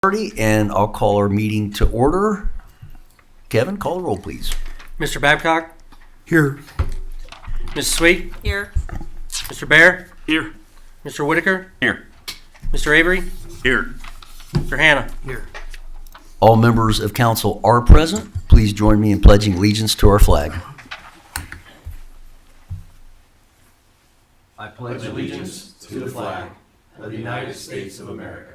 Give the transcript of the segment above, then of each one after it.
And I'll call our meeting to order. Kevin, call the roll, please. Mr. Babcock? Here. Mrs. Sweet? Here. Mr. Bear? Here. Mr. Whitaker? Here. Mr. Avery? Here. Mr. Hannah? Here. All members of council are present. Please join me in pledging allegiance to our flag. I pledge allegiance to the flag of the United States of America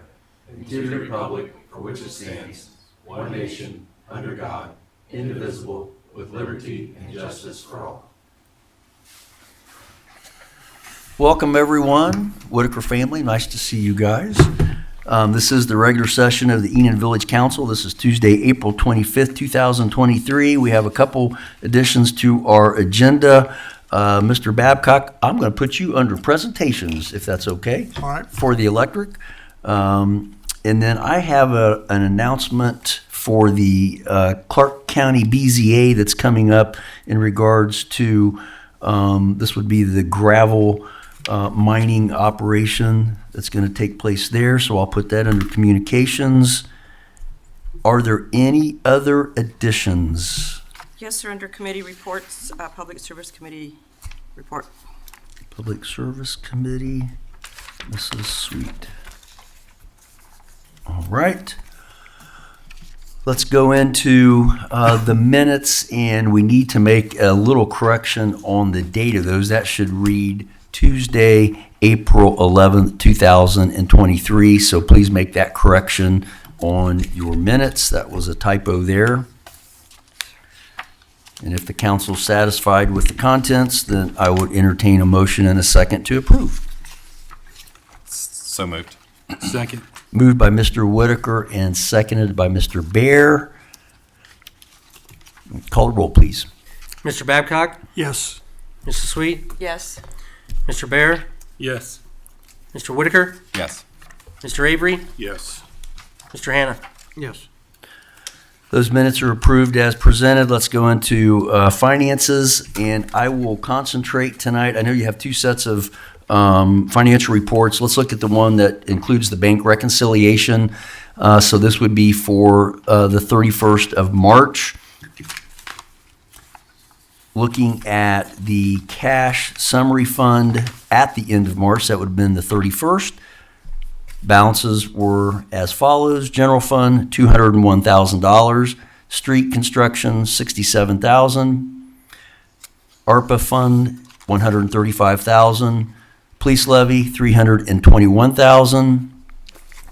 and to the republic for which it stands, one nation, under God, indivisible, with liberty and justice for all. Welcome, everyone. Whitaker family, nice to see you guys. This is the regular session of the Enon Village Council. This is Tuesday, April 25th, 2023. We have a couple additions to our agenda. Mr. Babcock, I'm going to put you under presentations, if that's okay. All right. For the electric. And then I have an announcement for the Clark County BZA that's coming up in regards to, this would be the gravel mining operation that's going to take place there. So I'll put that under communications. Are there any other additions? Yes, they're under committee reports, Public Service Committee report. Public Service Committee, Mrs. Sweet. All right. Let's go into the minutes, and we need to make a little correction on the date of those. That should read Tuesday, April 11th, 2023. So please make that correction on your minutes. That was a typo there. And if the council's satisfied with the contents, then I would entertain a motion and a second to approve. So moved. Second. Moved by Mr. Whitaker and seconded by Mr. Bear. Call the roll, please. Mr. Babcock? Yes. Mrs. Sweet? Yes. Mr. Bear? Yes. Mr. Whitaker? Yes. Mr. Avery? Yes. Mr. Hannah? Yes. Those minutes are approved as presented. Let's go into finances, and I will concentrate tonight. I know you have two sets of financial reports. Let's look at the one that includes the bank reconciliation. So this would be for the 31st of March. Looking at the cash summary fund at the end of March, that would have been the 31st. Balances were as follows: general fund, $201,000. Street construction, $67,000. ARPA fund, $135,000. Police levy, $321,000.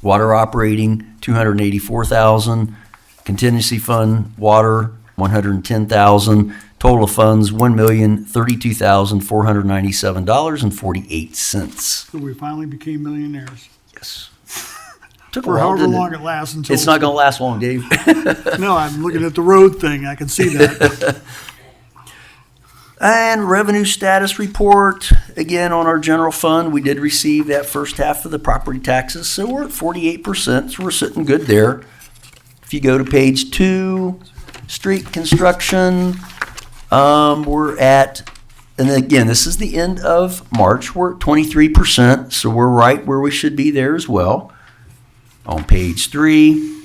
Water operating, $284,000. Contingency fund, water, $110,000. Total funds, $1,032,497.48. So we finally became millionaires. Yes. Took a For while, however didn't it? long it lasts until. It's not going to last long, Dave. No, I'm looking at the road thing. I can see that. And revenue status report, again, on our general fund, we did receive that first half of the property taxes, so we're at 48%, so we're sitting good there. If you go to page 2, street construction, we're at, and again, this is the end of March, we're at 23%, so we're right where we should be there as well. On page 3,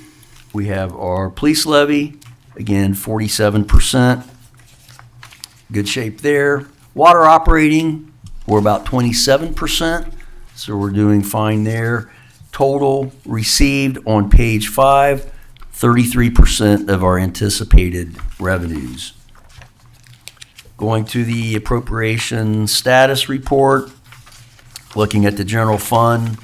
we have our police levy, again, 47%. Good shape there. Water operating, we're about 27%, so we're doing fine there. Total received on page 5, 33% of our anticipated revenues. Going to the appropriation status report, looking at the general fund,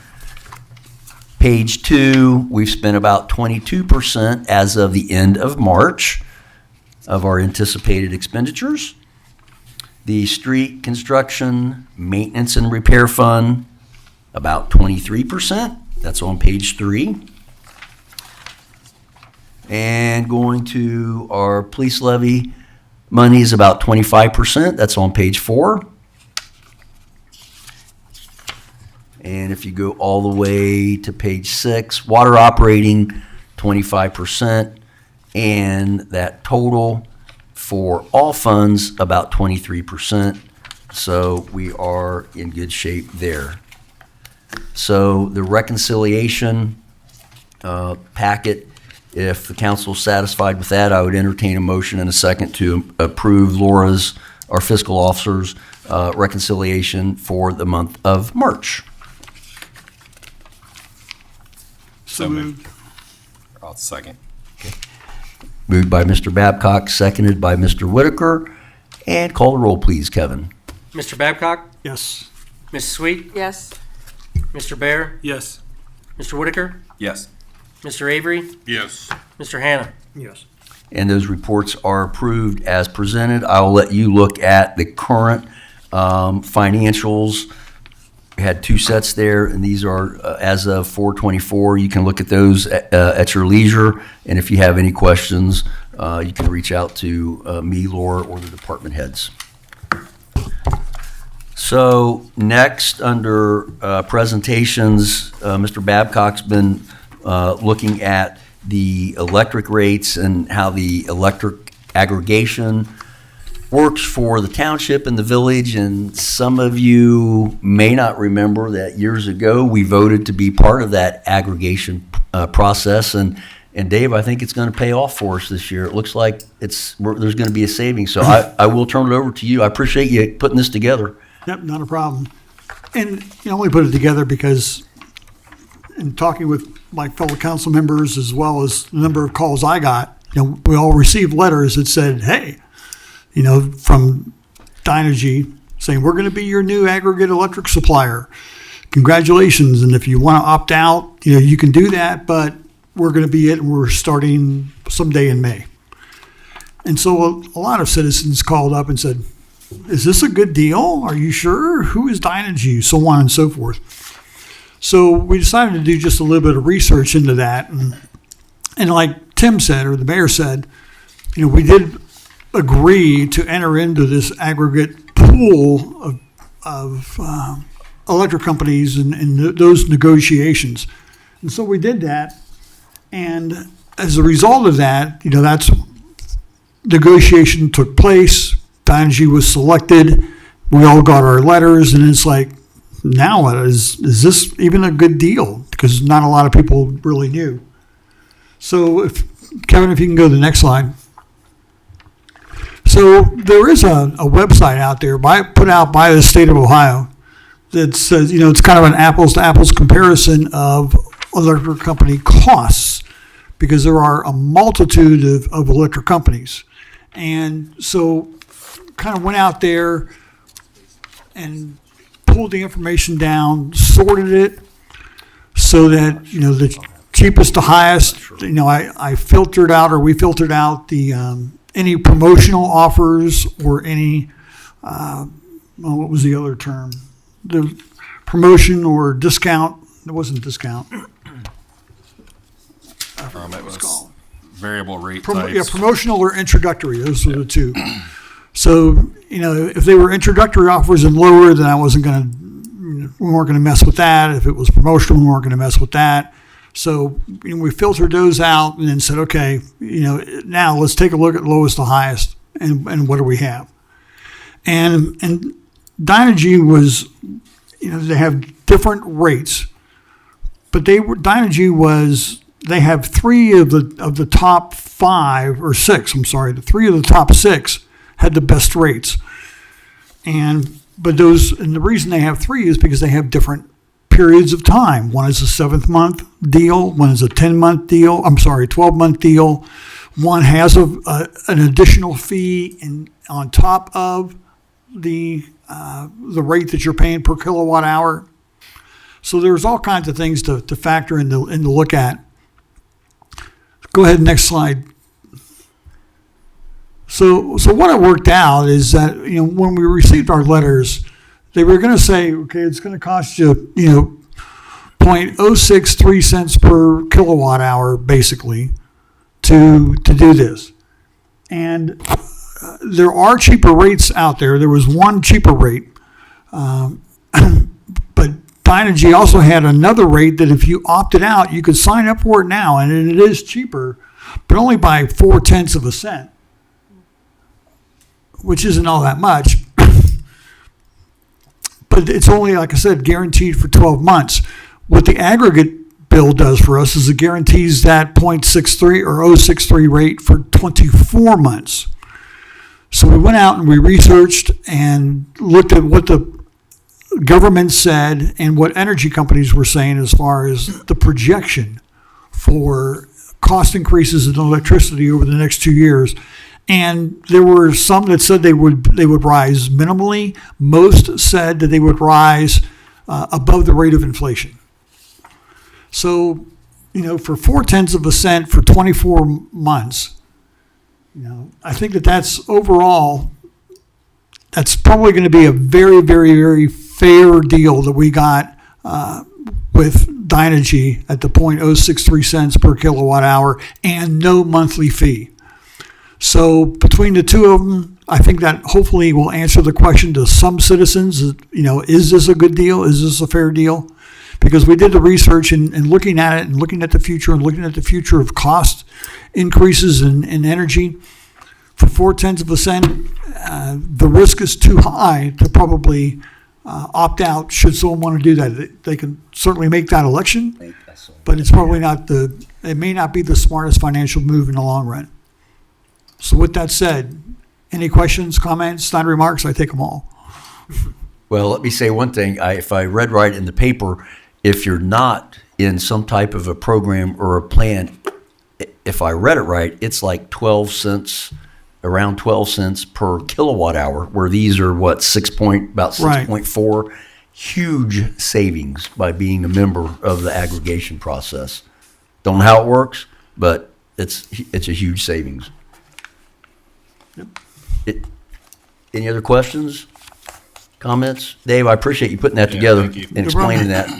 page 2, we've spent about 22% as of the end of March of our anticipated expenditures. The street construction, maintenance and repair fund, about 23%. That's on page 3. And going to our police levy, money is about 25%. That's on page 4. And if you go all the way to page 6, water operating, 25%. And that total for all funds, about 23%. So we are in good shape there. So the reconciliation packet. If the council is satisfied with that, I would entertain a motion and a second to approve Laura's, our fiscal officer's, reconciliation for the month of March. So moved. I'll second. Moved by Mr. Babcock, seconded by Mr. Whitaker. And call the roll, please, Kevin. Mr. Babcock? Yes. Mrs. Sweet? Yes. Mr. Bear? Yes. Mr. Whitaker? Yes. Mr. Avery? Yes. Mr. Hannah? Yes. And those reports are approved as presented. I will let you look at the current financials. We had two sets there, and these are as of 4/24. You can look at those at your leisure, and if you have any questions, you can reach out to me, Laura, or the department heads. So next, under presentations, Mr. Babcock's been looking at the electric rates and how the electric aggregation works for the township and the village. And some of you may not remember that years ago, we voted to be part of that aggregation process. And Dave, I think it's going to pay off for us this year. It looks like there's going to be a savings. So I will turn it over to you. I appreciate you putting this together. Yep, not a problem. And you only put it together because in talking with my fellow council members, as well as the number of calls I got, we all received letters that said, hey, from Dynegy saying, we're going to be your new aggregate electric supplier. Congratulations. And if you want to opt out, you can do that, but we're going to be it, and we're starting someday in May. And so a lot of citizens called up and said, is this a good deal? Are you sure? Who is Dynegy? So on and so forth. So we decided to do just a little bit of research into that. And like Tim said, or the mayor said, we did agree to enter into this aggregate pool of electric companies and those negotiations. And so we did that. And as a result of that, that's negotiation took place. Dynegy was selected. We all got our letters, and it's like, now what? Is this even a good deal? Because not a lot of people really knew. So, Kevin, if you can go to the next slide. So there is a website out there put out by the state of Ohio that says, it's kind of an apples-to-apples comparison of electric company costs, because there are a multitude of electric companies. And so kind of went out there and pulled the information down, sorted it so that, the cheapest to highest, I filtered out, or we filtered out the any promotional offers or any, what was the other term? The promotion or discount. It wasn't discount. It was called variable rate types. Yeah, promotional or introductory. Those were the two. So, if they were introductory offers and lower, then we weren't going to mess with that. If it was promotional, we weren't going to mess with that. So, we filtered those out and then said, okay, now let's take a look at lowest to highest and what do we have? And Dynegy was, they have different rates, but they have three of the top 5 or 6. I'm sorry, the 3 of the top 6 had the best rates. And the reason they have 3 is because they have different periods of time. One is a 7-month deal, one is a 10-month deal. 12-month deal. One has an additional fee on top of the rate that you're paying per kilowatt hour. So there's all kinds of things to factor in to look at. Go ahead, next slide. So what it worked out is that, when we received our letters, they were going to say, okay, it's going to cost you, 0.063 cents per kilowatt hour, basically, to do this. And there are cheaper rates out there. There was one cheaper rate, but Dynegy also had another rate that if you opted out, you could sign up for it now, and it is cheaper, but only by 0.4 cents, which isn't all that much. But it's only, like I said, guaranteed for 12 months. What the aggregate bill does for us is it guarantees that 0.63 or 0.63 rate for 24 months. So we went out and we researched and looked at what the government said and what energy companies were saying as far as the projection for cost increases in electricity over the next 2 years. And there were some that said they would rise minimally. Most said that they would rise above the rate of inflation. So, for 0.4 cents for 24 months, I think that's overall, that's probably going to be a very, very, very fair deal that we got with Dynegy at the 0.063 cents per kilowatt hour and no monthly fee. So between the two of them, I think that hopefully will answer the question to some citizens, is this a good deal? Is this a fair deal? Because we did the research and looking at it and looking at the future and looking at the future of cost increases in energy. For 0.4 cents, the risk is too high to probably opt out should someone want to do that. They can certainly make that election, but it's probably it may not be the smartest financial move in the long run. So with that said, any questions, comments, not remarks? I take them all. Well, let me say one thing. If I read right in the paper, if you're not in some type of a program or a plan, if I read it right, it's like 12 cents, around 12 cents per kilowatt hour, where these are about 6.4. Huge savings by being a member of the aggregation process. Don't know how it works, but it's a huge savings. Any other questions, comments? Dave, I appreciate you putting that together thank you. and explaining that.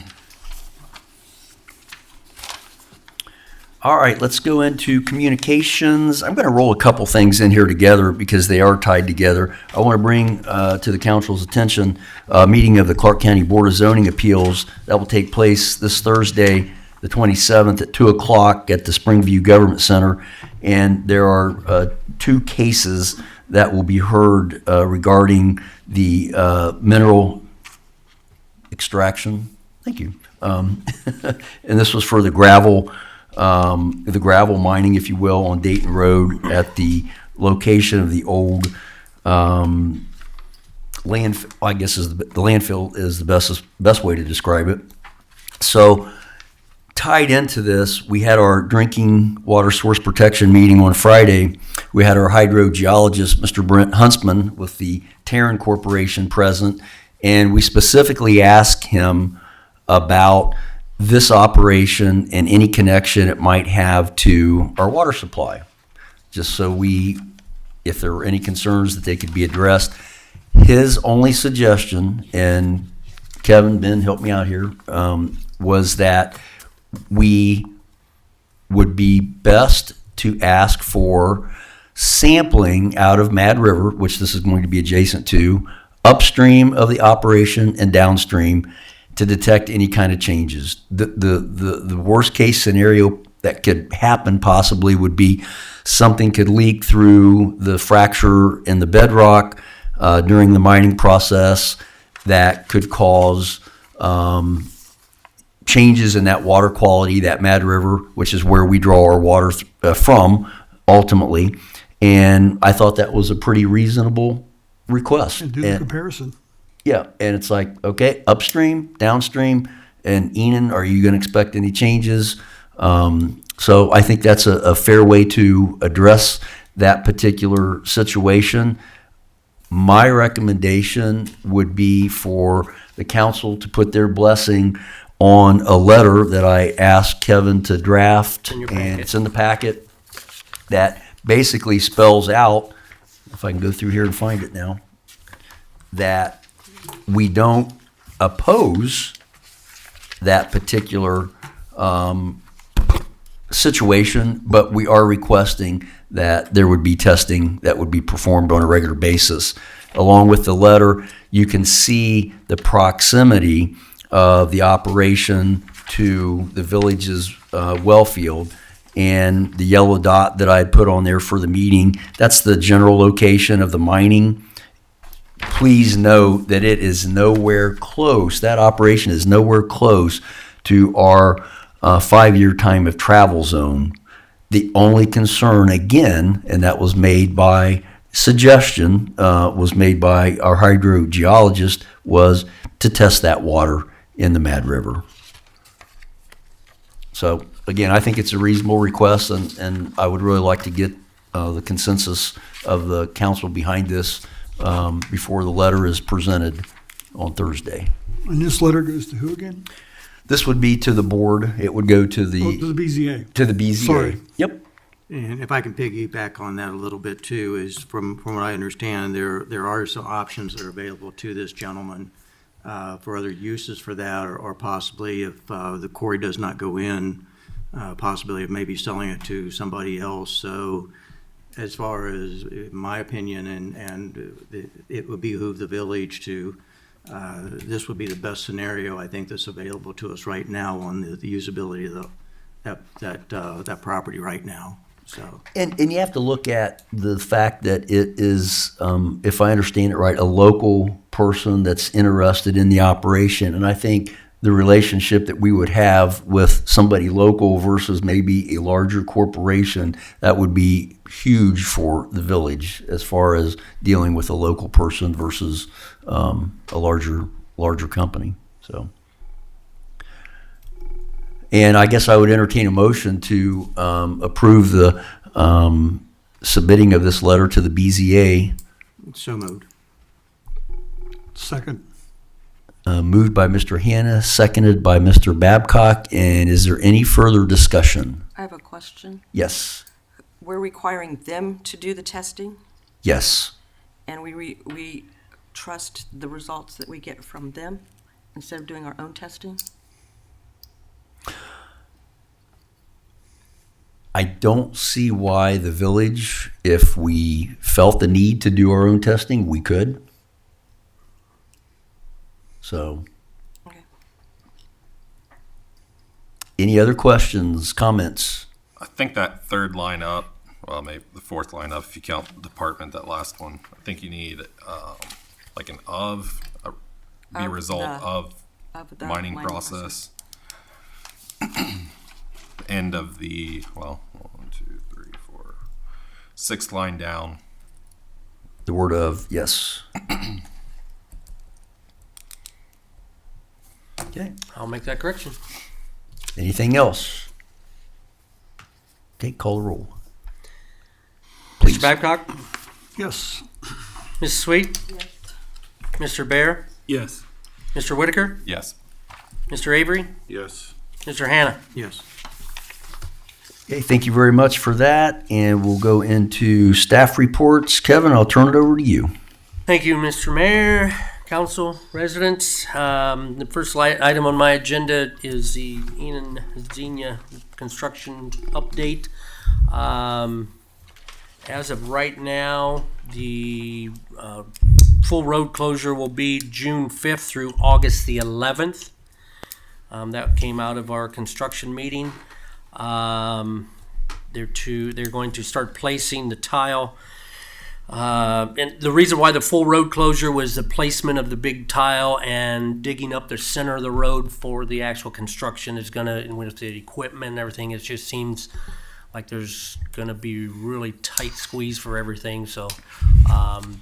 All right, let's go into communications. I'm going to roll a couple things in here together because they are tied together. I want to bring to the council's attention a meeting of the Clark County Board of Zoning Appeals that will take place this Thursday, the 27th at 2 o'clock at the Springview Government Center. And there are 2 cases that will be heard regarding the mineral extraction. Thank you. And this was for the gravel mining, if you will, on Dayton Road at the location of the old landfill. I guess the landfill is the best way to describe it. So tied into this, we had our drinking water source protection meeting on Friday. We had our hydrogeologist, Mr. Brent Huntsman, with the Tarrant Corporation present, and we specifically asked him about this operation and any connection it might have to our water supply, just so if there were any concerns that they could be addressed. His only suggestion, and Kevin, Ben, help me out here, was that we would be best to ask for sampling out of Mad River, which this is going to be adjacent to, upstream of the operation and downstream, to detect any kind of changes. The worst case scenario that could happen possibly would be something could leak through the fracture in the bedrock during the mining process that could cause changes in that water quality, that Mad River, which is where we draw our water from ultimately. And I thought that was a pretty reasonable request. And do the comparison. Yeah, and it's like, okay, upstream, downstream, and Enon, are you going to expect any changes? So I think that's a fair way to address that particular situation. My recommendation would be for the council to put their blessing on a letter that I asked Kevin to draft, in your and packet. it's in the packet, that basically spells out, if I can go through here and find it now, that we don't oppose that particular situation, but we are requesting that there would be testing that would be performed on a regular basis. Along with the letter, you can see the proximity of the operation to the village's well field, and the yellow dot that I had put on there for the meeting, that's the general location of the mining. Please note that it is nowhere close, that operation is nowhere close to our 5-year time of travel zone. The only concern, again, and that was made by suggestion, was made by our hydrogeologist, was to test that water in the Mad River. So again, I think it's a reasonable request, and I would really like to get the consensus of the council behind this before the letter is presented on Thursday. And this letter goes to who again? This would be to the board. It would go to Oh, to the the BZA. to the BZA. Sorry. Yep. And if I can piggyback on that a little bit too, is from what I understand, there are some options that are available to this gentleman for other uses for that, or possibly if the quarry does not go in, possibility of maybe selling it to somebody else. So as far as in my opinion, and it would behoove the village to, this would be the best scenario, I think, that's available to us right now on the usability of that property right now. So, And you have to look at the fact that it is, if I understand it right, a local person that's interested in the operation. And I think the relationship that we would have with somebody local versus maybe a larger corporation, that would be huge for the village as far as dealing with a local person versus a larger company. So. And I guess I would entertain a motion to approve the submitting of this letter to the BZA. so moved. Second. Moved by Mr. Hannah, seconded by Mr. Babcock. And is there any further discussion? I have a question. Yes. We're requiring them to do the testing, Yes. and we trust the results that we get from them instead of doing our own testing? I don't see why the village, if we felt the need to do our own testing, we could. So, Okay. any other questions, comments? I think that third line up, well, maybe the fourth line up, if you count department, that last one, I think you need like an be a result the- of Of the mining process. End of the, well, 1, 2, 3, 4, 6th line down. The word of, yes. Okay. I'll make that correction. Anything else? Okay, call the roll. Please. Mr. Babcock? Yes. Mrs. Sweet? Yes. Mr. Bear? Yes. Mr. Whitaker? Yes. Mr. Avery? Yes. Mr. Hannah? Yes. Okay, thank you very much for that, and we'll go into staff reports. Kevin, I'll turn it over to you. Thank you, Mr. Mayor, council, residents. The first item on my agenda is the Enon Xenia construction update. As of right now, the full road closure will be June 5th through August the 11th. That came out of our construction meeting. They're going to start placing the tile. And the reason why the full road closure was the placement of the big tile and digging up the center of the road for the actual construction is gonna, and with the equipment and everything, it just seems like there's gonna be really tight squeeze for everything. So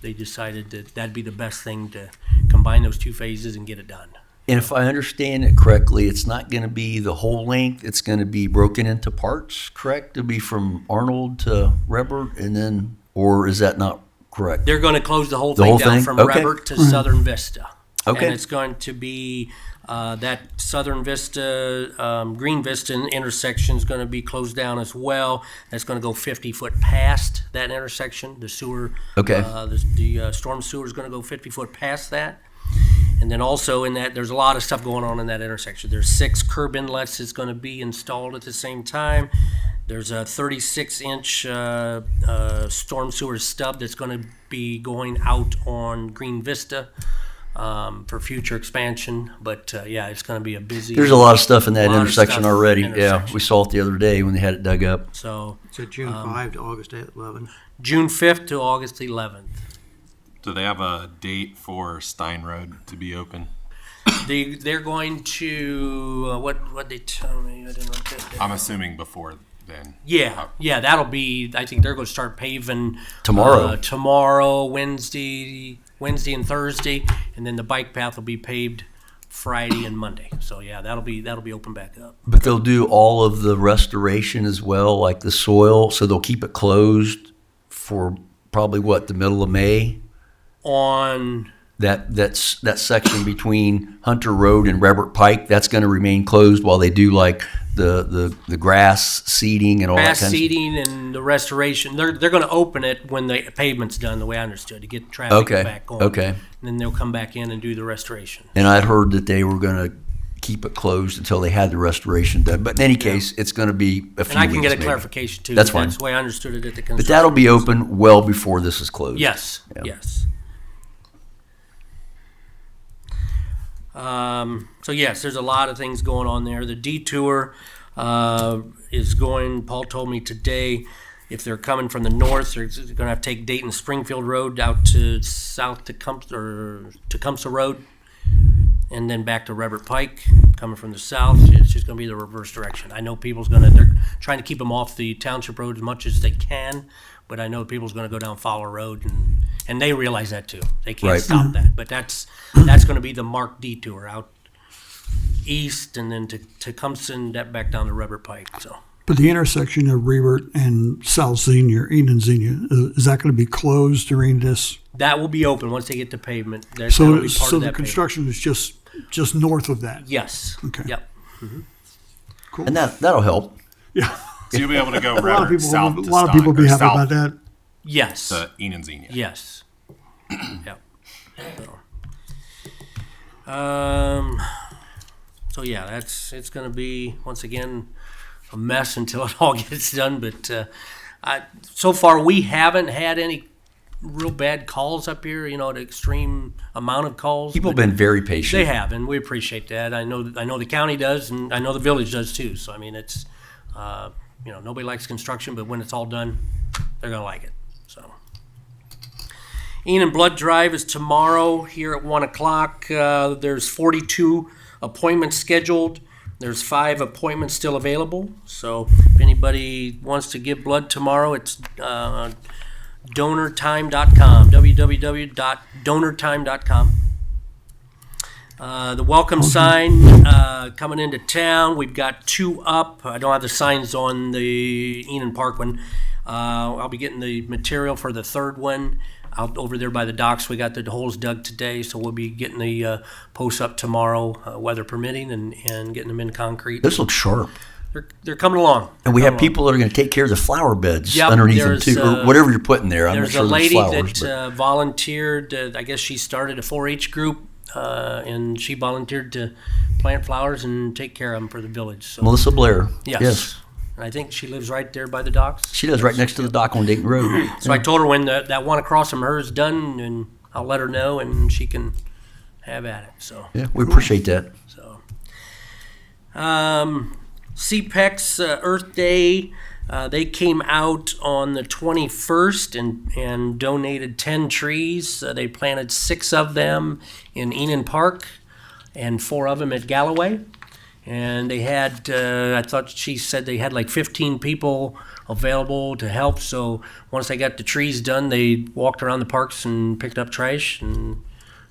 they decided that that'd be the best thing to combine those two phases and get it done. And if I understand it correctly, it's not going to be the whole length. It's going to be broken into parts, correct? It'll be from Arnold to Rebert, and then, or is that not correct? They're going to close the whole The thing whole down thing? from Okay. Rebert to Southern Vista. Okay. And it's going to be that Southern Vista, Green Vista intersection is going to be closed down as well. That's going to go 50 foot past that intersection. The sewer, Okay. the storm sewer is going to go 50 foot past that. And then also in that, there's a lot of stuff going on in that intersection. There's 6 curb inlets that's going to be installed at the same time. There's a 36-inch storm sewer stub that's going to be going out on Green Vista for future expansion. But yeah, it's going to be a busy. There's a lot of stuff in that lot of intersection stuff already. in that Yeah, intersection. we saw it the other day when they had it dug up. So So June 5 to August 11. June 5th to August 11th. Do they have a date for Stein Road to be open? They're going to, what they tell me? I didn't write that down. I'm assuming before then. Yeah, that'll be, I think they're going to start paving. Tomorrow. Tomorrow, Wednesday and Thursday, and then the bike path will be paved Friday and Monday. So yeah, that'll be open back up. But they'll do all of the restoration as well, like the soil, so they'll keep it closed for probably the middle of May. On That section between Hunter Road and Rebert Pike, that's going to remain closed while they do like the grass seeding and all grass that kind seeding and the restoration, they're going to open it when the pavement's done, the way I understood, to get traffic Okay, back on. okay. And then they'll come back in and do the restoration. And I'd heard that they were going to keep it closed until they had the restoration done. But in any case, it's going to be a few And I can get a weeks, maybe. clarification too. That's fine. That's the way I understood it at the But construction. that'll be open well before this is closed. Yes, Yeah. yes. So yes, there's a lot of things going on there. The detour is going, Paul told me today, if they're coming from the north, they're going to have to take Dayton Springfield Road out to south to Tecumseh Road, and then back to Rebert Pike. Coming from the south, it's just going to be the reverse direction. I know they're trying to keep them off the township road as much as they can, but I know people's going to go down Fowler Road, and they realize that too. They can't Right. stop that, but that's going to be the marked detour out east, and then to Tecumseh and that back down to Rebert Pike. So But the intersection of Rebert and South Senior, Enon Senior, is that going to be closed during this? that will be open once they get the pavement. That'll So, be part so of the that pavement. construction is just north of that? Yes. Okay. Yep. Cool. And that'll help. Yeah. So you'll be able to go A lot of Rebert people, south a to lot of people Stock, be or happy south about that. Yes. to Enon Xenia. Yes. Yep. So yeah, it's going to be once again a mess until it all gets done. But so far we haven't had any real bad calls up here. You know, an extreme amount of calls. People have but been very patient. They have, and we appreciate that. I know the county does, and I know the village does too. So I mean, it's nobody likes construction, but when it's all done, they're going to like it. So. Enon Blood Drive is tomorrow here at 1 o'clock. There's 42 appointments scheduled. There's 5 appointments still available. So if anybody wants to give blood tomorrow, it's donortime.com, www.donortime.com. The welcome sign coming into town, we've got 2 up. I don't have the signs on the Enon Park one. I'll be getting the material for the 3rd one out over there by the docks. We got the holes dug today, so we'll be getting the posts up tomorrow, weather permitting, and getting them in concrete. This looks sharp. They're coming along. And we have Coming along. people that are going to take care of the flower beds Yep, underneath them there's, too, or whatever you're putting there. I'm not There's sure a there's lady flowers, that but volunteered. I guess she started a 4-H group, and she volunteered to plant flowers and take care of them for the village. So Melissa Blair. yes. And I think she lives right there by the docks. She does right next to the dock on Dayton Road. So I told her when that one across from her is done, and I'll let her know, and she can have at it. So. Yeah, we appreciate that. So, CPEC's Earth Day, they came out on the 21st and donated 10 trees. They planted 6 of them in Enon Park and 4 of them at Galloway. And they had, I thought she said they had like 15 people available to help. So once they got the trees done, they walked around the parks and picked up trash. And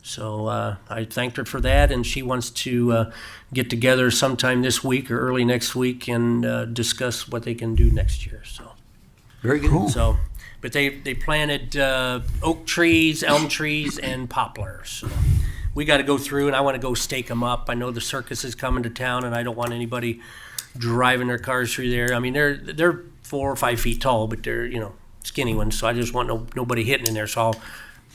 so I thanked her for that. And she wants to get together sometime this week or early next week and discuss what they can do next year. So, Very good. so, but they planted oak trees, elm trees, and poplars. So we got to go through, and I want to go stake them up. I know the circus is coming to town, and I don't want anybody driving their cars through there. I mean, they're 4 or 5 feet tall, but they're skinny ones. So I just want nobody hitting in there. So I'll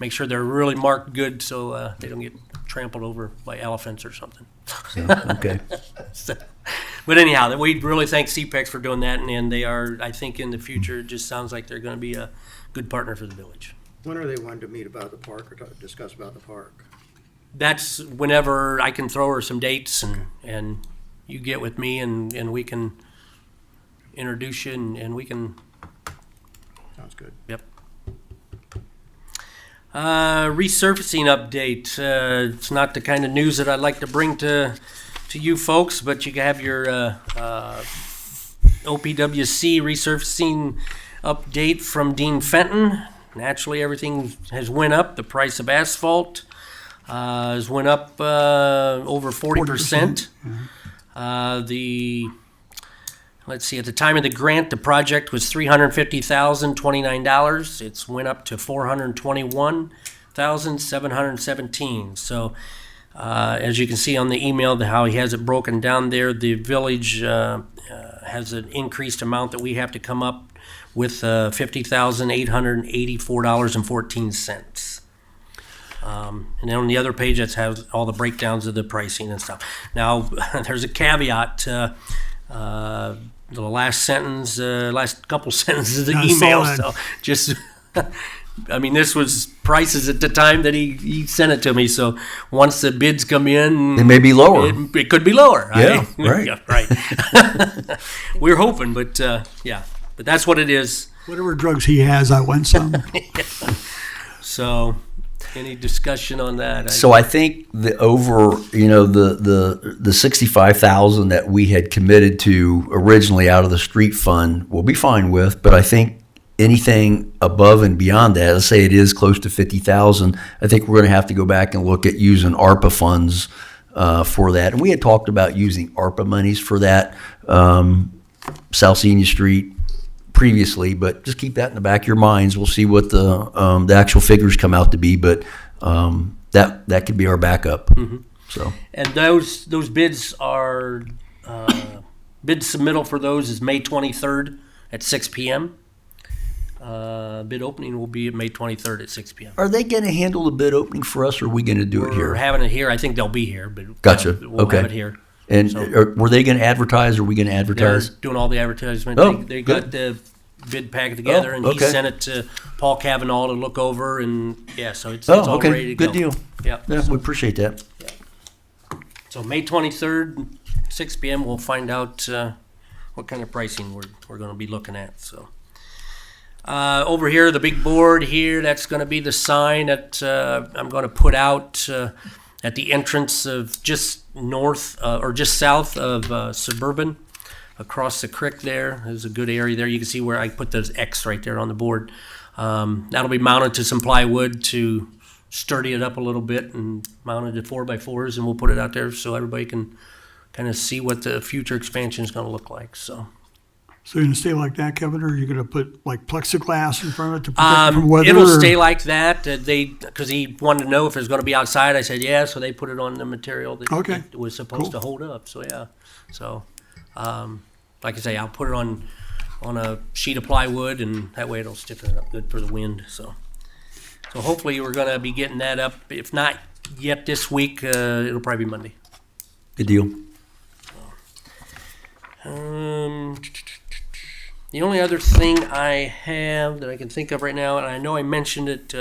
make sure they're really marked good, so they don't get trampled over by elephants or something. Okay. So, but anyhow, we really thank CPEX for doing that, and they are, I think, in the future, it just sounds like they're going to be a good partner for the village. When are they wanting to meet about the park or discuss about the park? That's whenever I can throw her some dates, and you get with me, and we can introduce you, and we can. Sounds good. Yep. Resurfacing update. It's not the kind of news that I'd like to bring to you folks, but you have your OPWC resurfacing update from Dean Fenton. Naturally, everything has went up. The price of asphalt has went up over 40%. Let's see, at the time of the grant, the project was $350,029. It's went up to $421,717. So, as you can see on the email, how he has it broken down there, the village has an increased amount that we have to come up with $50,884.14. And then on the other page, that has all the breakdowns of the pricing and stuff. Now, there's a caveat. The last sentence, last couple sentences of the I saw email. that. So just, I mean, this was prices at the time that he sent it to me. So once the bids come in, They may be lower. It could be lower. Yeah, right. Yeah, right. We're hoping, but yeah, but that's what it is. Whatever drugs he has, I want some. So, any discussion on that? So I think the the 65,000 that we had committed to originally out of the street fund, we'll be fine with. But I think anything above and beyond that, let's say it is close to 50,000, I think we're going to have to go back and look at using ARPA funds for that. And we had talked about using ARPA monies for that South Senior Street previously, but just keep that in the back of your minds. We'll see what the actual figures come out to be, but that could be our backup. So, And those bids are bid submittal for those is May 23rd at 6 p.m. Bid opening will be at May 23rd at 6 p.m. are they going to handle the bid opening for us, or are we going to do it We're here? having it here. I think they'll be here, but Gotcha. we'll Okay. have it here. And So- were they going to advertise, or are we going to They're advertise? doing all the advertisement. Oh, They good. got the bid packet together, Oh, and he okay. sent it to Paul Cavanaugh to look over, and yeah, so it's all Okay. ready to go. Good deal. Yeah. Yeah, we appreciate that. So May 23rd, 6 p.m. We'll find out what kind of pricing we're going to be looking at. So over here, the big board here, that's going to be the sign that I'm going to put out at the entrance of just north or just south of Suburban, across the creek. There is a good area there. You can see where I put those X right there on the board. That'll be mounted to some plywood to sturdy it up a little bit, and mounted to 4x4s, and we'll put it out there so everybody can kind of see what the future expansion is going to look like. So So you're going to stay like that, Kevin, or are you going to put like plexiglass in front of it to protect it from weather? it'll or- stay like that. Because he wanted to know if it was going to be outside. I said yeah, so they put it on the material that Okay. it was supposed Cool. to hold up. So yeah, so like I say, I'll put it on a sheet of plywood, and that way it'll stiffen it up good for the wind. So hopefully we're going to be getting that up. If not yet this week, it'll probably be Monday. Good deal. The only other thing I have that I can think of right now, and I know I mentioned it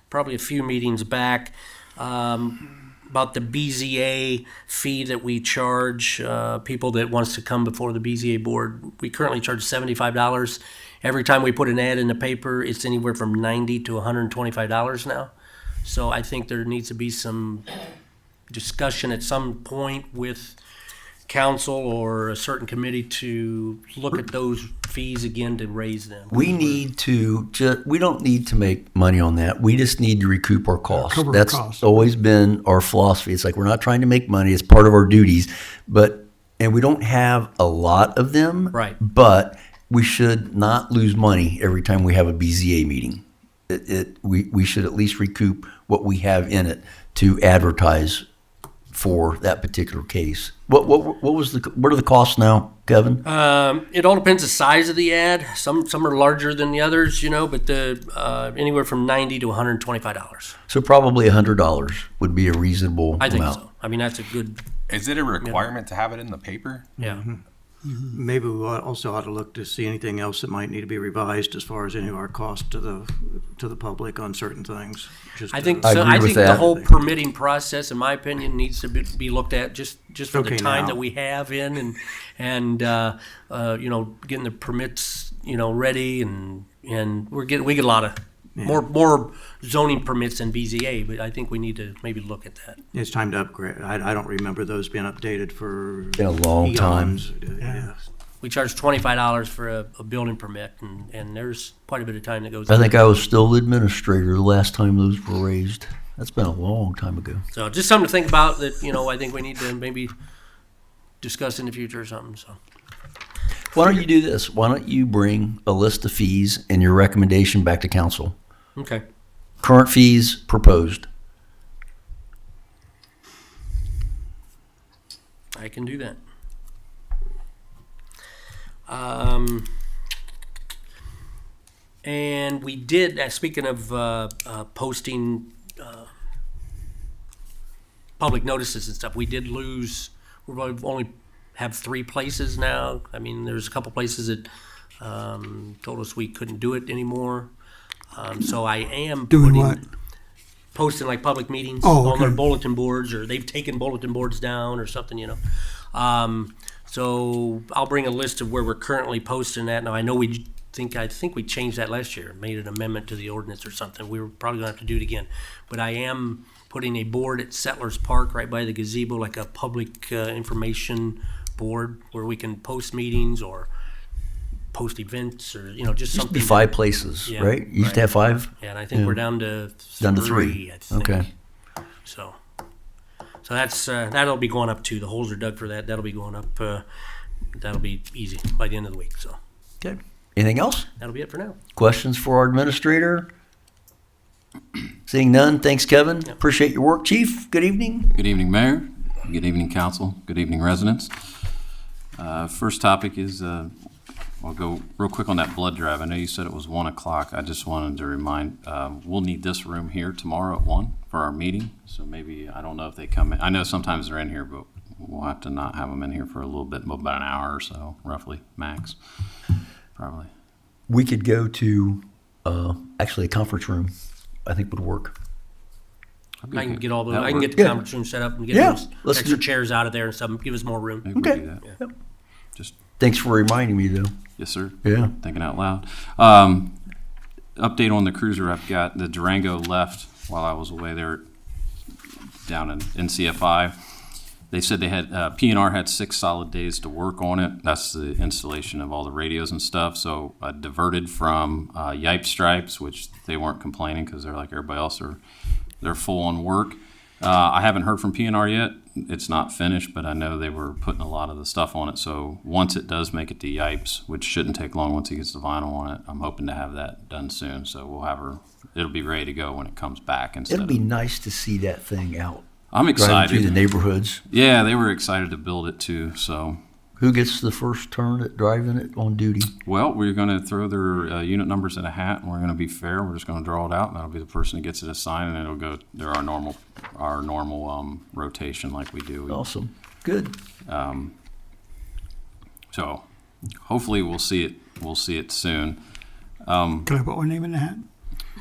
probably a few meetings back, about the BZA fee that we charge people that wants to come before the BZA board. We currently charge $75. Every time we put an ad in the paper, it's anywhere from $90 to $125 now. So I think there needs to be some discussion at some point with council or a certain committee to look at those fees again to raise them. We need to we don't need to make money on that. We just need to recoup our costs. Cover our That's costs. always been our philosophy. It's like we're not trying to make money. It's part of our duties. And we don't have a lot of them. Right. But we should not lose money every time we have a BZA meeting. We should at least recoup what we have in it to advertise for that particular case. What are the costs now, Kevin? It all depends the size of the ad. Some are larger than the others, but the anywhere from $90 to $125. So probably $100 would be a reasonable I think amount. so. I mean, that's a good, Is it a requirement to have it in the paper? yeah. Maybe we also ought to look to see anything else that might need to be revised as far as any of our costs to the public on certain things. Just I think to- so. agree I with think the that. whole permitting process, in my opinion, needs to be looked at just for the Okay, time now. that we have in and getting the permits ready and we get a lot of More zoning permits than BZA, but I think we need to maybe look at that. It's time to upgrade. I don't remember those being updated for. Been a long time. eons. Yeah. We charge $25 for a building permit, and there's quite a bit of time that goes. I in. think I was still the administrator the last time those were raised. That's been a long time ago. So just something to think about that, I think we need to maybe discuss in the future or something, so. Why don't you do this? Why don't you bring a list of fees and your recommendation back to council? Okay. Current fees proposed. I can do that. And we did, speaking of posting public notices and stuff, we did lose, we've only have 3 places now. I mean, there's a couple places that told us we couldn't do it anymore. So I am Doing putting, what? posting like public meetings Oh, on their okay. bulletin boards, or they've taken bulletin boards down or something, So I'll bring a list of where we're currently posting that. Now, I know I think we changed that last year, made an amendment to the ordinance or something. We were probably gonna have to do it again. But I am putting a board at Settlers Park right by the gazebo, like a public information board where we can post meetings or post events or, just Used to something. be 5 places, Yeah, right? You used to right. have 5? Yeah, and I think Yeah. we're down to Down to 3, three. I think. Okay. So that's that'll be going up too. The holes are dug for that. That'll be going up. That'll be easy by the end of the week. So Okay. Anything else? that'll be it for now. Questions for our administrator? Seeing none, thanks, Kevin. Yep. Appreciate your work, Chief. Good evening. Good evening, Mayor. Good evening, Council. Good evening, residents. First topic is, I'll go real quick on that blood drive. I know you said it was 1 o'clock. I just wanted to remind, we'll need this room here tomorrow at 1 for our meeting. So maybe, I don't know if they come in. I know sometimes they're in here, but we'll have to not have them in here for a little bit, about an hour or so, roughly, max, probably. We could go to actually a conference room. I think would work. I can get all the. That'll I can work. get the Yeah. conference room set up and get Yeah. those Let's extra do- chairs out of there and stuff. Give us more room. Maybe we'll Okay. do that. Yep. Just Thanks for reminding me, though. Yes, sir. Yeah. Thinking out loud. Update on the cruiser. I've got the Durango left while I was away there down in NCFI. They said they had, P&R had 6 solid days to work on it. That's the installation of all the radios and stuff. So I diverted from Yipe Stripes, which they weren't complaining because they're like everybody else, they're full on work. I haven't heard from P&R yet. It's not finished, but I know they were putting a lot of the stuff on it. So once it does make it to Yipes, which shouldn't take long once he gets the vinyl on it, I'm hoping to have that done soon. So we'll have her, it'll be ready to go when it comes back. Instead It'll be nice to see that thing out. I'm Driving through the excited. neighborhoods. Yeah, they were excited to build it too. So, Who gets the first turn at driving it on duty? well, we're going to throw their unit numbers in a hat, and we're going to be fair. We're just going to draw it out, and that'll be the person that gets it assigned, and it'll go. They're our normal rotation like we do. Awesome. Good. So, hopefully, we'll see it. We'll see it soon. Can I put my name in the hat?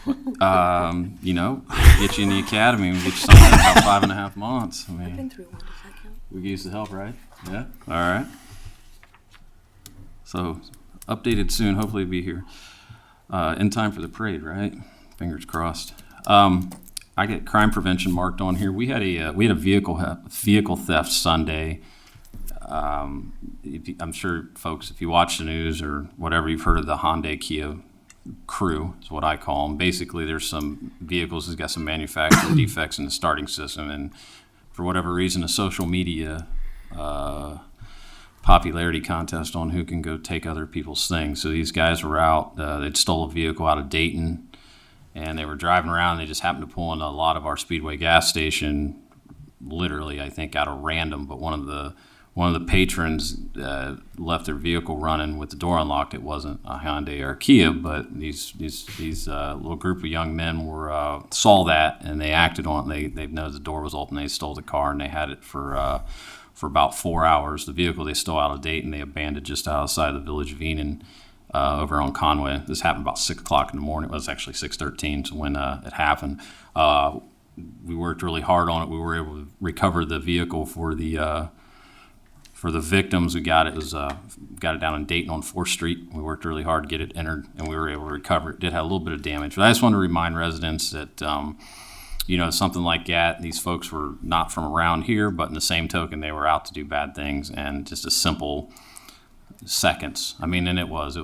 Get you in the academy and get you something in about 5.5 months. I mean, Been through one, does that count? we can use the help, right? Yeah. All right. So, updated soon. Hopefully, be here in time for the parade. Right? Fingers crossed. I get crime prevention marked on here. We had a vehicle theft Sunday. I'm sure, folks, if you watch the news or whatever, you've heard of the Hyundai Kia crew, is what I call them. Basically, there's some vehicles that's got some manufacturing defects in the starting system, and for whatever reason, a social media popularity contest on who can go take other people's things. So these guys were out, they'd stole a vehicle out of Dayton, and they were driving around, and they just happened to pull in a lot of our Speedway gas station, literally, I think, out of random, but one of the patrons left their vehicle running with the door unlocked. It wasn't a Hyundai or a Kia, but these little group of young men saw that, and they acted on it. They know the door was open. They stole the car, and they had it for about 4 hours. The vehicle they stole out of Dayton, they abandoned just outside the village of Enon over on Conway. This happened about 6 o'clock in the morning. It was actually 6:13 when it happened. We worked really hard on it. We were able to recover the vehicle for the For the victims, we got it down in Dayton on 4th Street. We worked really hard to get it entered, and we were able to recover it. It did have a little bit of damage, but I just want to remind residents that something like that, these folks were not from around here, but in the same token, they were out to do bad things, and just a simple seconds. I mean, and it was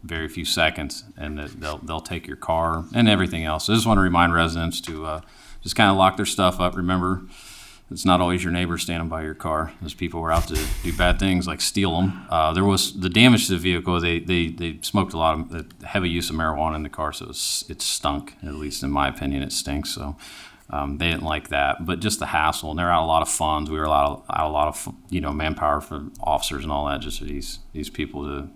very few seconds, and they'll take your car and everything else. So I just want to remind residents to just kind of lock their stuff up. Remember, it's not always your neighbor standing by your car. Those people were out to do bad things like steal them. There was the damage to the vehicle. They smoked a lot of heavy use of marijuana in the car, so it stunk. At least in my opinion, it stinks. So they didn't like that. But just the hassle, and they're out a lot of funds. We were out a lot of manpower for officers and all that, just for these people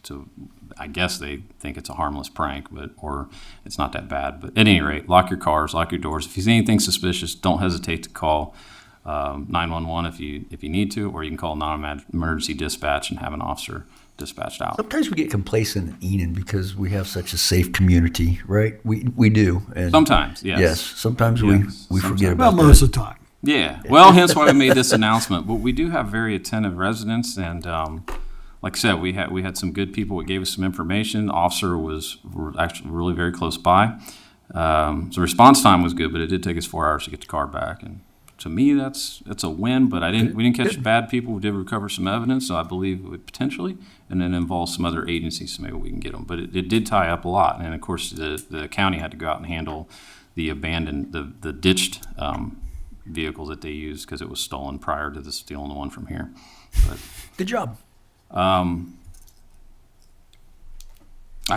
to. I guess they think it's a harmless prank, or it's not that bad. But at any rate, lock your cars, lock your doors. If you see anything suspicious, don't hesitate to call 911 if you need to, or you can call non-emergency dispatch and have an officer dispatched out. Sometimes we get complacent in Enon because we have such a safe community, right? We do. And Sometimes, yes. Yes, sometimes Yes, we forget sometimes. about Well, that. most of the time. Yeah. Well, hence why we made this announcement. But we do have very attentive residents, and like I said, we had some good people that gave us some information. The officer was actually really very close by. So response time was good, but it did take us 4 hours to get the car back. And to me, it's a win. But we didn't catch bad people. We did recover some evidence, so I believe we potentially, and then involve some other agencies, so maybe we can get them. But it did tie up a lot, and of course the county had to go out and handle the abandoned, the ditched vehicles that they used because it was stolen prior to the stealing the one from here. But Good job. I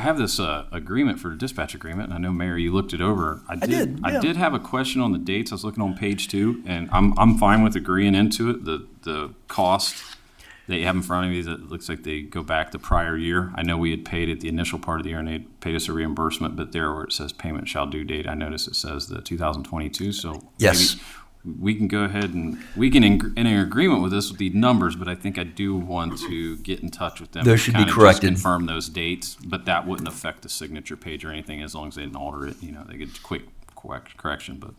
have this agreement for a dispatch agreement, and I know, Mayor, you looked it over. I did, yeah. I did have a question on the dates. I was looking on page 2, and I'm fine with agreeing into it. The cost that you have in front of you, that looks like they go back the prior year. I know we had paid at the initial part of the year, and they paid us a reimbursement, but there where it says payment shall due date, I notice it says the 2022. So Yes. maybe we can go ahead and we can in agreement with this with the numbers, but I think I do want to get in touch with them. Those and should be kinda just corrected. Confirm those dates, but that wouldn't affect the signature page or anything as long as they didn't alter it. They get quick correction, but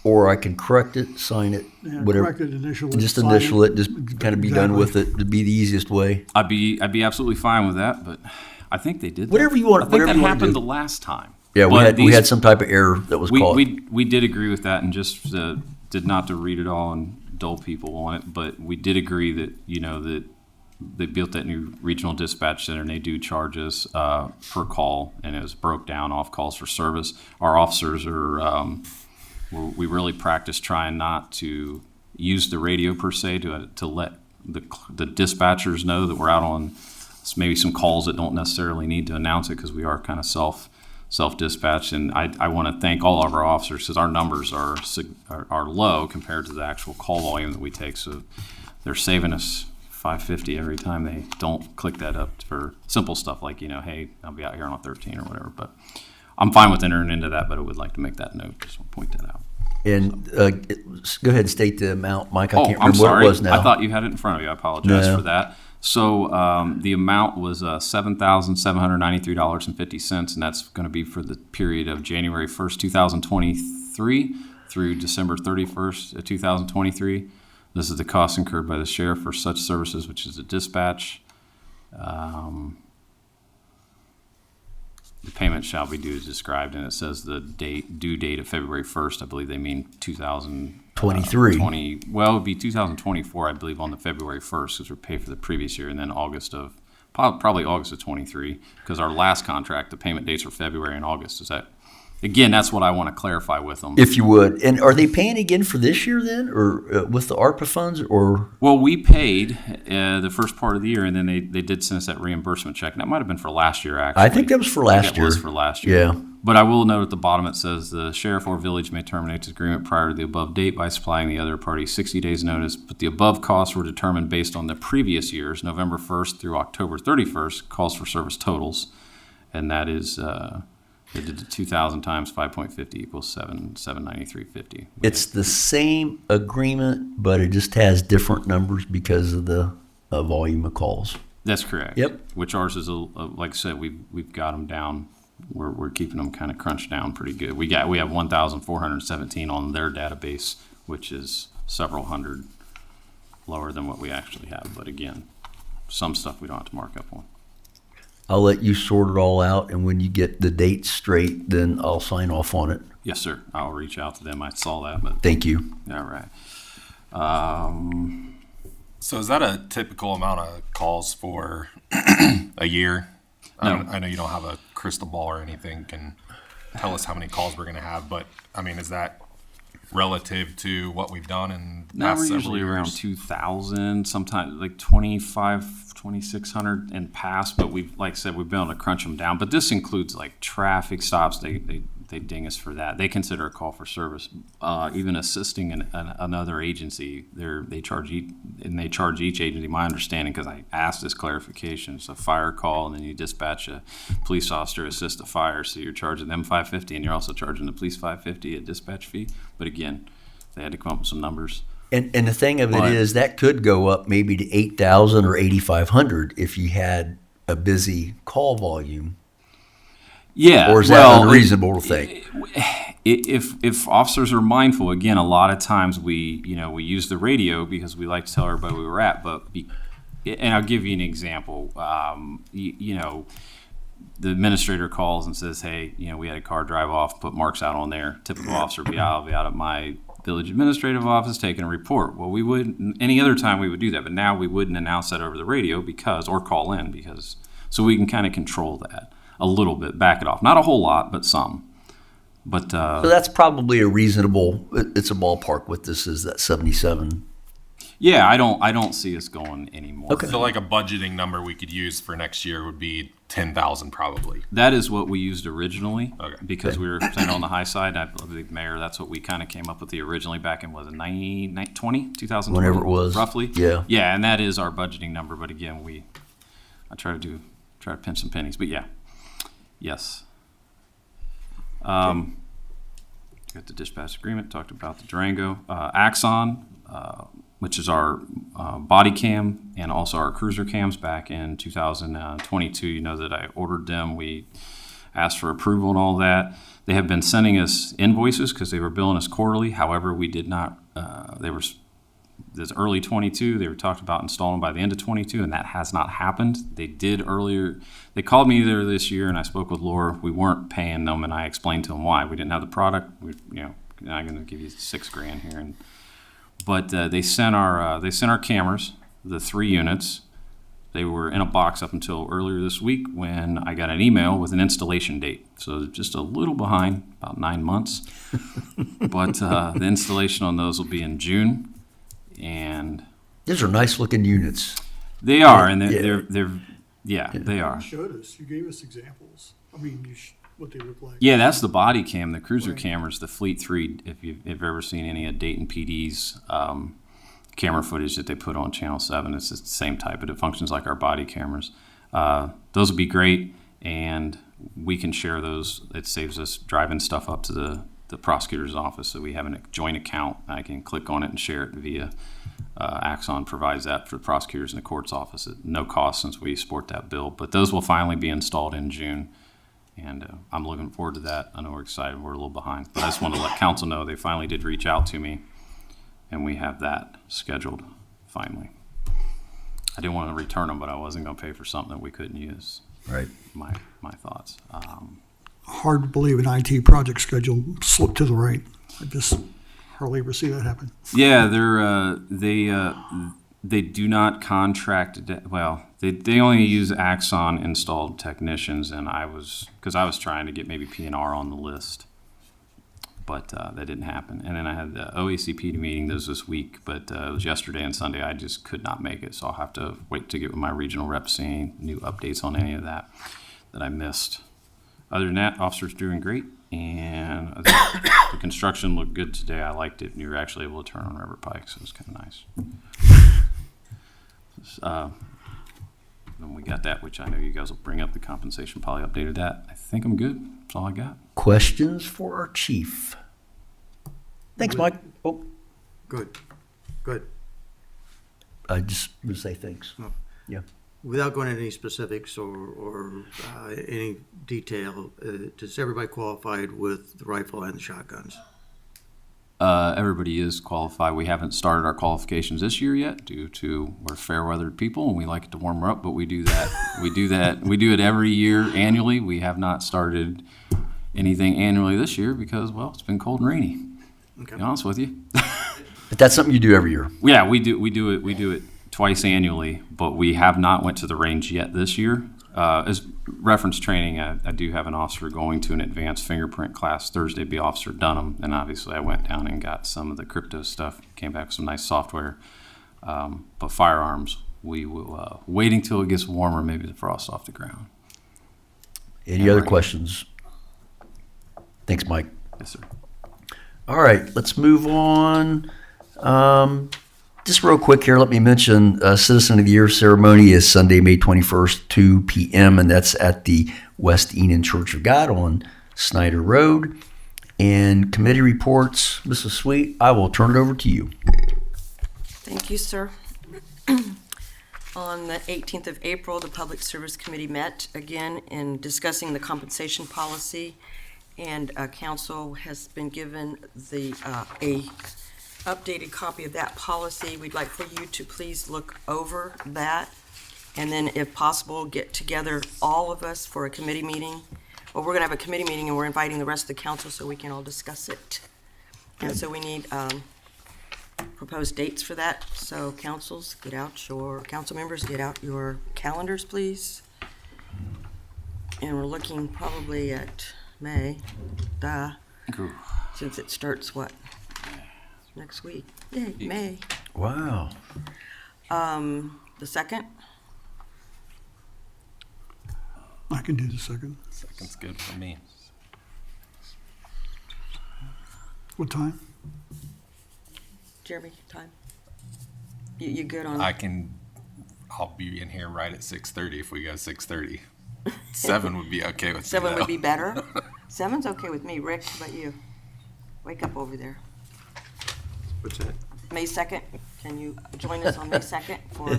Or I can correct it, sign it, Yeah, whatever. correct it, initial it, Just sign initial it. it, just kind of be done Exactly. with it. It'd be the easiest way. I'd be absolutely fine with that. But I think they did that. Whatever you want- I think whatever that you wanna happened do. the last time. Yeah, But we had some type of error that was caught. we did agree with that, and just did not to read it all and dull people on it, but we did agree that that they built that new regional dispatch center, and they do charge us per call, and it was broke down off calls for service. Our officers are we really practice trying not to use the radio per se to let the dispatchers know that we're out on maybe some calls that don't necessarily need to announce it, because we are kind of self-dispatch. And I want to thank all of our officers, because our numbers are low compared to the actual call volume that we take. So they're saving us $550 every time they don't click that up for simple stuff like, hey, I'll be out here on a 13 or whatever. But I'm fine with entering into that, but I would like to make that note. Just want to point that out. And go ahead and state the amount, Mike. I can't I'm remember sorry. what it was now. I thought you had it in front of you. I apologize No. for that. So the amount was $7,793.50, and that's going to be for the period of January 1st, 2023 through December 31st, 2023. This is the cost incurred by the sheriff for such services, which is the dispatch. The payment shall be due as described, and it says the due date of February 1st. I believe they mean 23. Well, it would be 2024, I believe, on the February 1st, because we're paid for the previous year, and then probably August of 23, because our last contract, the payment dates are February and August. Again, that's what I want to clarify with them. If you would. And are they paying again for this year then, or with the ARPA funds, or? Well, we paid the first part of the year, and then they did send us that reimbursement check. And that might have been for last year, actually. I think that was for last year. It was for last year. Yeah. But I will note at the bottom it says the sheriff or village may terminate this agreement prior to the above date by supplying the other party 60 days notice. But the above costs were determined based on the previous year's November 1st through October 31st calls for service totals. And that is, they did the 2,000 times 5.50 equals 793.50. It's the same agreement, but it just has different numbers because of the volume of calls. That's correct. Yep. Which ours is like I said, we've got them down. We're keeping them kind of crunched down pretty good. We have 1,417 on their database, which is several hundred lower than what we actually have. But again, some stuff we don't have to mark up on. I'll let you sort it all out, and when you get the dates straight, then I'll sign off on it. Yes, sir. I'll reach out to them. I saw that, but Thank you. all right. So is that a typical amount of calls for a year? No. I know you don't have a crystal ball or anything can tell us how many calls we're going to have, but I mean, is that relative to what we've done in the Now past we're several usually years? around 2,000, sometimes like 2,600 in past, but we've, like I said, we've been able to crunch them down. But this includes like traffic stops. They ding us for that. They consider a call for service. Even assisting another agency, they charge each agency. My understanding, because I asked this clarification, it's a fire call, and then you dispatch a police officer to assist a fire. So you're charging them $550, and you're also charging the police $550 a dispatch fee. But again, they had to come up with some numbers. And the thing of it But- is, that could go up maybe to 8,000 or 8,500 if you had a busy call volume. Yeah. Or is that unreasonable to think? If officers are mindful, again, a lot of times we use the radio because we like to tell everybody where we're at. And I'll give you an example. The administrator calls and says, "Hey, we had a car drive off, put marks out on there. Typical officer would be out of my village administrative office taking a report." Well, we would any other time we would do that, but now we wouldn't announce that over the radio or call in so we can kind of control that a little bit, back it off. Not a whole lot, but some. But So that's probably a reasonable, it's a ballpark what this is, that 77. yeah, I don't see us going anymore. Okay. So like a budgeting number we could use for next year would be 10,000 probably. That is what we used originally, Okay. because we were staying on the high side. I believe, Mayor, that's what we kind of came up with originally back in, was it 2020? Whenever it was. Roughly? Yeah. Yeah, and that is our budgeting number, but again, I try to pinch some pennies, but yeah. Yes. Got the dispatch agreement, talked about the Durango. Axon, which is our body cam and also our cruiser cams back in 2022. You know that I ordered them. We asked for approval and all that. They have been sending us invoices because they were billing us quarterly. However, we did not, this early 22, they were talked about installing by the end of 22, and that has not happened. They did earlier. They called me earlier this year, and I spoke with Laura. We weren't paying them, and I explained to them why. We didn't have the product. I'm going to give you $6,000 here, but they sent our cameras, the 3 units. They were in a box up until earlier this week when I got an email with an installation date. So just a little behind, about 9 months. But the installation on those will be in June. And These are nice looking units. they are, and Yeah. they are. You showed us, you gave us examples. I mean, what they look like. Yeah, that's the body cam. The cruiser Right. cameras, the Fleet 3, if you've ever seen any of Dayton PD's camera footage that they put on Channel 7, it's the same type, but it functions like our body cameras. Those would be great, and we can share those. It saves us driving stuff up to the prosecutor's office, so we have a joint account. I can click on it and share it via Axon provides that for the prosecutors in the court's office at no cost since we support that bill. But those will finally be installed in June. And I'm looking forward to that. I know we're excited. We're a little behind. But I just want to let council know they finally did reach out to me, and we have that scheduled finally. I didn't want to return them, but I wasn't going to pay for something that we couldn't use. Right. My thoughts. Hard to believe an IT project schedule slipped to the right. I just hardly ever see that happen. Yeah, they do not contract. Well, they only use Axon installed technicians, and I was trying to get maybe P&R on the list, but that didn't happen. And then I had the OACP meeting this week, but it was yesterday and Sunday. I just could not make it, so I'll have to wait to get with my regional rep, seeing new updates on any of that I missed. Other than that, officers doing great, and I think the construction looked good today. I liked it. You were actually able to turn on River Pike, so it was kind of nice. Then we got that, which I know you guys will bring up the compensation. Probably updated that. I think I'm good. That's all I got. Questions for our chief? Thanks, Mike. Oh, Good. I just would say thanks. Oh. Yeah. Without going into any specifics or any detail, does everybody qualified with the rifle and the shotguns? Everybody is qualified. We haven't started our qualifications this year yet due to we're fair-weathered people and we like it to warm up, but we do that. We do it every year annually. We have not started anything annually this year because, well, it's been cold and rainy. To be honest with you. But that's something you do every year. Yeah, we do it twice annually, but we have not went to the range yet this year. As reference training, I do have an officer going to an advanced fingerprint class Thursday, be Officer Dunham, and obviously I went down and got some of the crypto stuff, came back with some nice software. But firearms, we will wait until it gets warmer, maybe the frost off the ground. Any other questions? Thanks, Mike. Yes, sir. All right, let's move on. Just real quick here, let me mention Citizen of the Year ceremony is Sunday, May 21st, 2 p.m., and that's at the West Enon Church of God on Snyder Road. And committee reports, Mrs. Sweet, I will turn it over to you. Thank you, sir. On the 18th of April, the Public Service Committee met again in discussing the compensation policy, and council has been given a updated copy of that policy. We'd like for you to please look over that, and then if possible, get together all of us for a committee meeting. Well, we're gonna have a committee meeting and we're inviting the rest of the council so we can all discuss it. And so we need proposed dates for that. So council members, get out your calendars, please. And we're looking probably at May, since it starts next week. Yay, May. Wow. The 2nd? I can do the second. Second's good for me. What time? Jeremy, time? You good on? I'll be in here right at 6:30 if we go 6:30. 7 would be okay with me. 7 though. would be better? 7's okay with me. Rick, how about you? Wake up over there. What's that? May 2nd, can you join us on May 2nd for,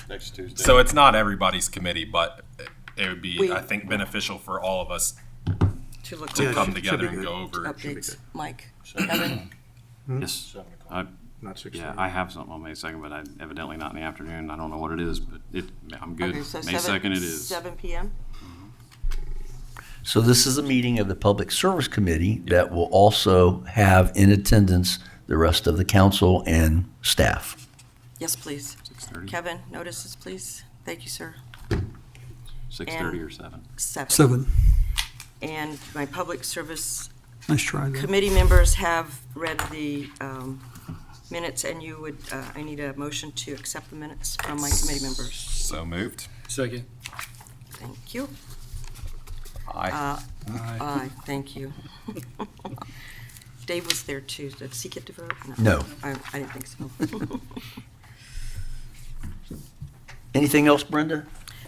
Next Tuesday. So it's not everybody's committee, but it would be, We- I think, beneficial for all of us to look to over come should together be and good. go over. updates? Mike, Kevin? Yes. Not 6:30. Yeah, I have something on May 2nd, but evidently not in the afternoon. I don't know what it is, but I'm good. Okay, so May 2nd it is. 7 p.m.? So this is a meeting of the Public Service Committee that will also have in attendance the rest of the council and staff. Yes, please. 6:30, Kevin, notices, please. Thank you, sir. 6:30 or 7. 7. 7. And my public service Nice try there. committee members have read the minutes, and I need a motion to accept the minutes from my committee members. So moved. Second. Thank you. Aye. Aye, thank you. Dave was there too. Did he get to vote? No. I didn't think so. Anything else, Brenda?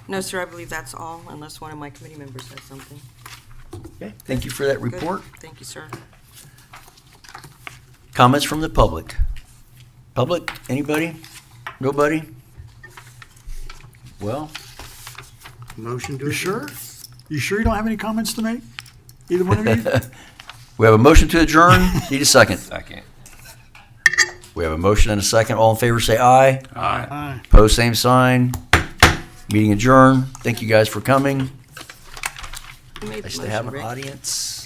No, sir, I believe that's all, unless one of my committee members has something. Okay, thank you for that Good. report. Thank you, sir. Comments from the public? Public, anybody? Nobody? Well, Motion to You adjourn. sure? You sure you don't have any comments to make? Either one of you? we have a motion to adjourn. Need a second. Second. We have a motion and a second. All in favor, say aye. Aye. Pose same sign. Meeting adjourned. Thank you guys for coming. Who made the Nice to motion, have an Rick? audience.